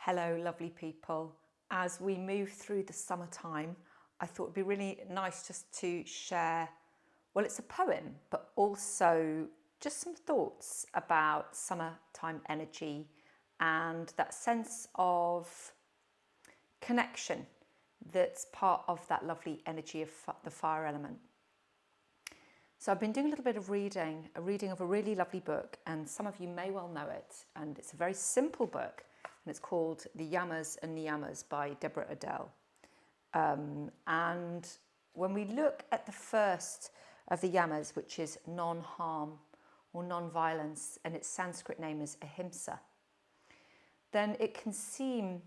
Hello, lovely people. As we move through the summertime, I thought it'd be really nice just to share, well, it's a poem, but also just some thoughts about summertime energy and that sense of connection that's part of that lovely energy of the fire element. So I've been doing a little bit of reading, a reading of a really lovely book, and some of you may well know it, and it's a very simple book, and it's called The Yamas and Niyamas by Deborah Adele. And when we look at the first of the yamas, which is non-harm or non-violence, and its Sanskrit name is ahimsa, then it can seem,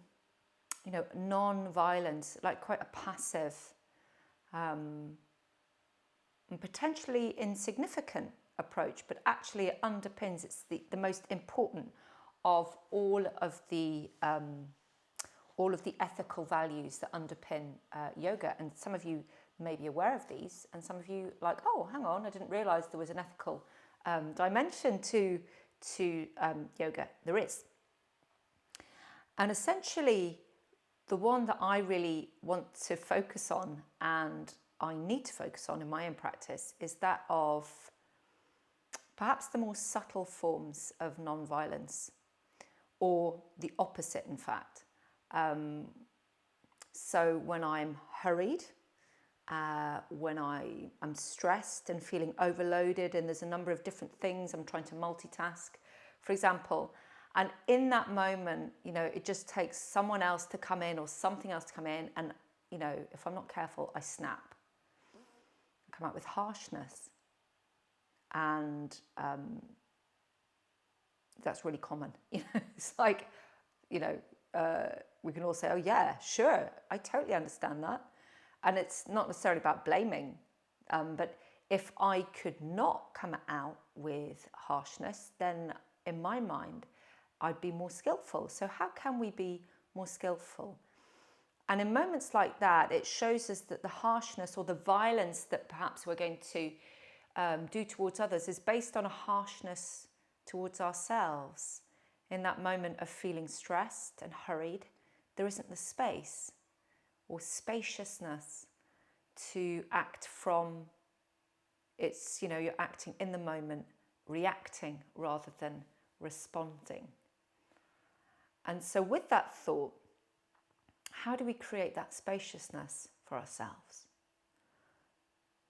non-violence, like quite a passive and potentially insignificant approach, but actually it underpins, it's the most important of all of the ethical values that underpin yoga. And some of you may be aware of these, and some of you like, oh, hang on, I didn't realize there was an ethical dimension to yoga. There is. And essentially, the one that I really want to focus on, and I need to focus on in my own practice, is that of perhaps the more subtle forms of non-violence, or the opposite, in fact. So when I'm hurried, when I'm stressed and feeling overloaded, and there's a number of different things, I'm trying to multitask, for example, and in that moment, it just takes someone else to come in or something else to come in, and, if I'm not careful, I snap. I come out with harshness. And that's really common. It's like, we can all say, oh yeah, sure, I totally understand that. And it's not necessarily about blaming, but if I could not come out with harshness, then in my mind, I'd be more skillful. So how can we be more skillful? And in moments like that, it shows us that the harshness or the violence that perhaps we're going to do towards others is based on a harshness towards ourselves. In that moment of feeling stressed and hurried, there isn't the space or spaciousness to act from. It's, you're acting in the moment, reacting rather than responding. And so with that thought, how do we create that spaciousness for ourselves?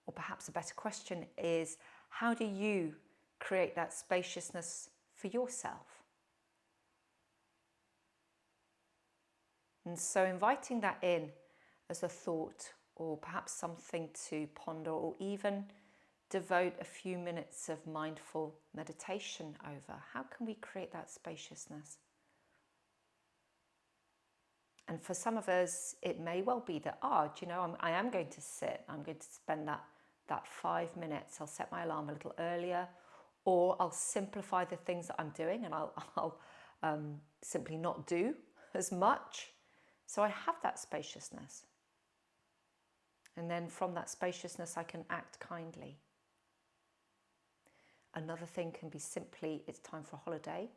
Or perhaps a better question is, how do you create that spaciousness for yourself? And so inviting that in as a thought, or perhaps something to ponder, or even devote a few minutes of mindful meditation over. How can we create that spaciousness? And for some of us, it may well be that, I am going to sit, I'm going to spend that 5 minutes. I'll set my alarm a little earlier, or I'll simplify the things that I'm doing, and I'll simply not do as much. So I have that spaciousness. And then from that spaciousness, I can act kindly. Another thing can be simply, it's time for a holiday.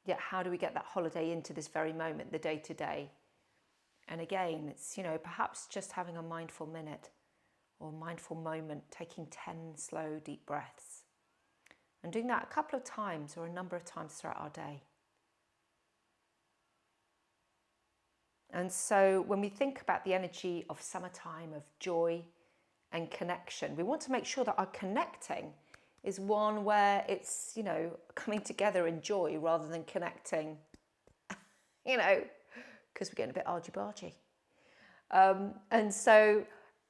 Yet how do we get that holiday into this very moment, the day-to-day? And again, it's, perhaps just having a mindful minute or mindful moment, taking 10 slow, deep breaths. And doing that a couple of times or a number of times throughout our day. And so when we think about the energy of summertime, of joy and connection, we want to make sure that our connecting is one where it's, coming together in joy rather than connecting, because we're getting a bit argy-bargy. And so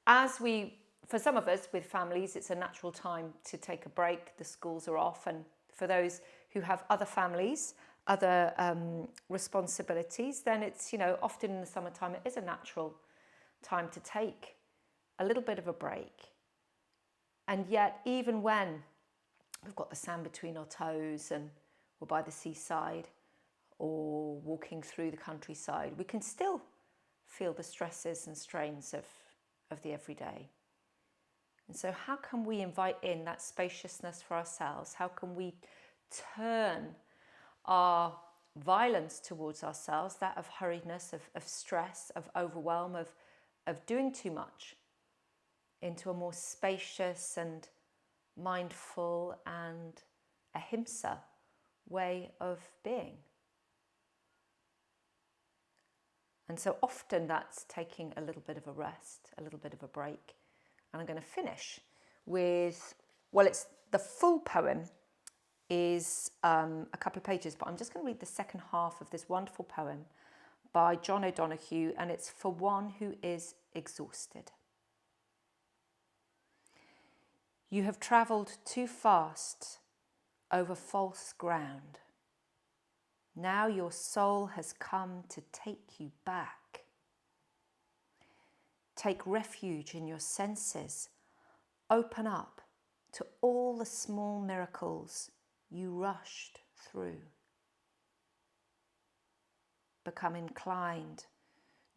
for some of us with families, it's a natural time to take a break. The schools are off. And for those who have other families, other responsibilities, then it's, often in the summertime, it is a natural time to take a little bit of a break. And yet, even when we've got the sand between our toes and we're by the seaside or walking through the countryside, we can still feel the stresses and strains of the everyday. And so how can we invite in that spaciousness for ourselves? How can we turn our violence towards ourselves, that of hurriedness, of stress, of overwhelm, of doing too much, into a more spacious and mindful and ahimsa way of being. And so often that's taking a little bit of a rest, a little bit of a break. And I'm going to finish with, well, it's the full poem is a couple of pages, but I'm just going to read the second half of this wonderful poem by John O'Donoghue, and it's For One Who Is Exhausted. You have travelled too fast over false ground. Now your soul has come to take you back. Take refuge in your senses. Open up to all the small miracles you rushed through. Become inclined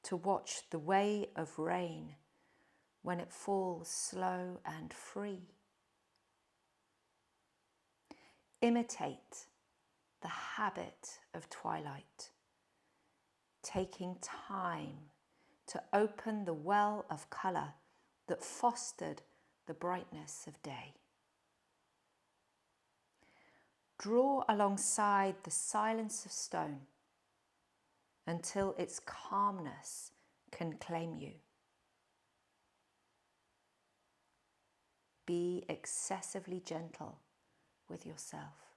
to watch the way of rain when it falls slow and free. Imitate the habit of twilight, taking time to open the well of colour that fostered the brightness of day. Draw alongside the silence of stone until its calmness can claim you. Be excessively gentle with yourself.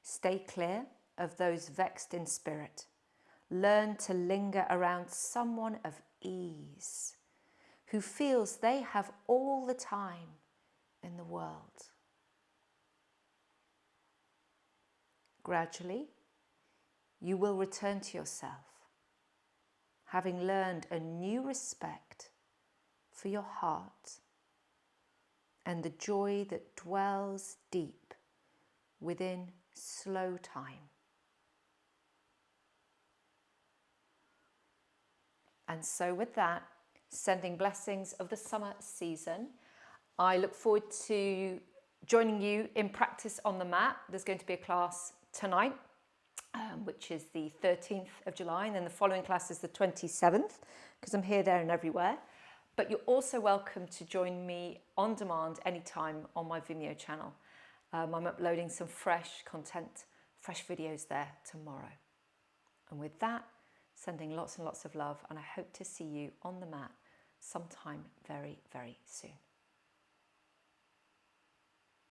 Stay clear of those vexed in spirit. Learn to linger around someone of ease who feels they have all the time in the world. Gradually, you will return to yourself, having learned a new respect for your heart and the joy that dwells deep within slow time. And so with that, sending blessings of the summer season. I look forward to joining you in practice on the mat. There's going to be a class tonight, which is the 13th of July, and then the following class is the 27th, because I'm here, there and everywhere. But you're also welcome to join me on demand anytime on my Vimeo channel. I'm uploading some fresh content, fresh videos there tomorrow. And with that, sending lots and lots of love, and I hope to see you on the mat sometime very, very soon.